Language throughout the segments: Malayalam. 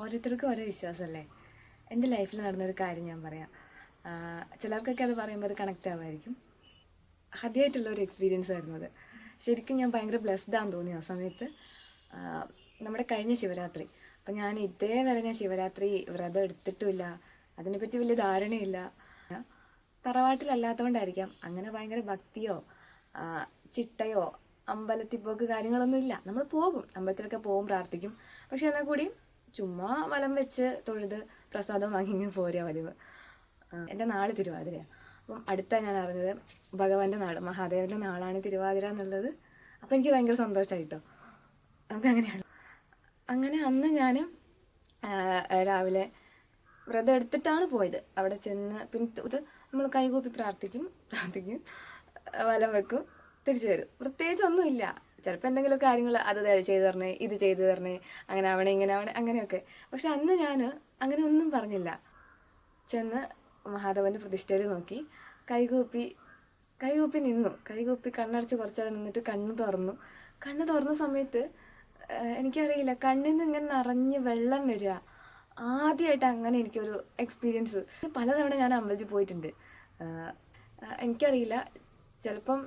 ഓരോരുത്തർക്കും ഓരോ വിശ്വാസമല്ലേ. എൻ്റെ ലൈഫിൽ നടന്നൊരു കാര്യം ഞാൻ പറയാം. ചിലർക്കൊക്കെ അത് പറയുമ്പോൾ അത് കണക്റ്റ് ആവുമായിരിക്കും. ആദ്യമായിട്ടുള്ളൊരു എക്സ്പീരിയൻസ് ആയിരുന്നു അത്. ശരിക്കും ഞാൻ ഭയങ്കര ബ്ലെസ്ഡാന്ന് തോന്നി ആ സമയത്ത്. നമ്മുടെ കഴിഞ്ഞ ശിവരാത്രി, അപ്പം ഞാൻ ഇതേവരെ ഞാൻ ശിവരാത്രി വ്രതം എടുത്തിട്ടുമില്ല, അതിനെപ്പറ്റി വലിയ ധാരണയില്ല. തറവാട്ടിലല്ലാത്തതുകൊണ്ടായിരിക്കാം അങ്ങനെ ഭയങ്കര ഭക്തിയോ ചിട്ടയോ അമ്പലത്തിൽ പോക്ക് കാര്യങ്ങളൊന്നുമില്ല. നമ്മൾ പോകും, അമ്പലത്തിലൊക്കെ പോകും, പ്രാർത്ഥിക്കും. പക്ഷെ എന്നാൽ കൂടി ചുമ്മാ വലം വെച്ച് തൊഴുത് പ്രസാദം വാങ്ങി പോരുക പതിവ്. എൻ്റെ നാട് തിരുവാതിരയാണ്. അപ്പം അടുത്താണ് ഞാൻ അറിഞ്ഞത് ഭഗവാന്റെ നാട്, മഹാദേവൻ്റെ നാളാണ് തിരുവാതിര എന്നുള്ളത്. അപ്പം എനിക്ക് ഭയങ്കര സന്തോഷമായിട്ടോ. നമുക്കങ്ങനെയാണ്. അങ്ങനെ അന്ന് ഞാൻ രാവിലെ വ്രതം എടുത്തിട്ടാണ് പോയത്. അവിടെ ചെന്ന് പിന്നെ ഇത് നമ്മൾ കൈകൂപ്പി പ്രാർത്ഥിക്കും, വലം വെക്കും, തിരിച്ചു വരും. പ്രത്യേകിച്ച് ഒന്നുമില്ല. ചിലപ്പോൾ എന്തെങ്കിലും കാര്യങ്ങൾ അത് ചെയ്തു തരണേ, ഇത് ചെയ്തു തരണേ, അങ്ങനെ ആവണേ, ഇങ്ങനെ ആവണേ, അങ്ങനെയൊക്കെ. പക്ഷെ അന്ന് ഞാൻ അങ്ങനെ ഒന്നും പറഞ്ഞില്ല. ചെന്ന് മഹാദേവൻ്റെ പ്രതിഷ്ഠയിൽ നോക്കി കൈകൂപ്പി നിന്നു. കൈകൂപ്പി കണ്ണടച്ച് കുറച്ചേരം നിന്നിട്ട് കണ്ണ് തുറന്ന സമയത്ത് എനിക്കറിയില്ല, കണ്ണിൽ നിന്ന് ഇങ്ങനെ നിറഞ്ഞ് വെള്ളം വരിക. ആദ്യമായിട്ട് അങ്ങനെ എനിക്കൊരു എക്സ്പീരിയൻസ്. പലതവണ ഞാൻ അമ്പലത്തിൽ പോയിട്ടുണ്ട്. എനിക്കറിയില്ല, ചിലപ്പം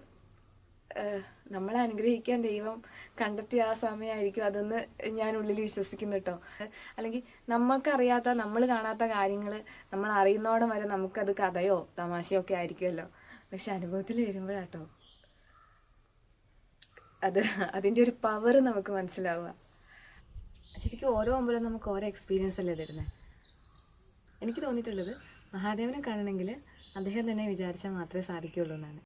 നമ്മളെ അനുഗ്രഹിക്കാൻ ദൈവം കണ്ടെത്തിയ ആ സമയമായിരിക്കും അതെന്ന് ഞാൻ ഉള്ളിൽ വിശ്വസിക്കുന്നു കേട്ടോ. അല്ലെങ്കിൽ നമ്മൾക്കറിയാത്ത, നമ്മൾ കാണാത്ത കാര്യങ്ങൾ നമ്മൾ അറിയുന്നോടം വരെ നമുക്കത് കഥയോ തമാശയോ ഒക്കെ ആയിരിക്കുമല്ലോ. പക്ഷെ അനുഭവത്തിൽ വരുമ്പോഴാട്ടോ അതിൻ്റെ ഒരു പവർ നമുക്ക് മനസ്സിലാവുക. ശരിക്കും ഓരോ അമ്പലം നമുക്ക് ഓരോ എക്സ്പീരിയൻസ് അല്ലേ തരുന്നത്. എനിക്ക് തോന്നിയിട്ടുള്ളത് മഹാദേവനെ കാണണമെങ്കിൽ അദ്ദേഹം തന്നെ വിചാരിച്ചാൽ മാത്രമേ സാധിക്കുകയുള്ളൂ എന്നാണ്.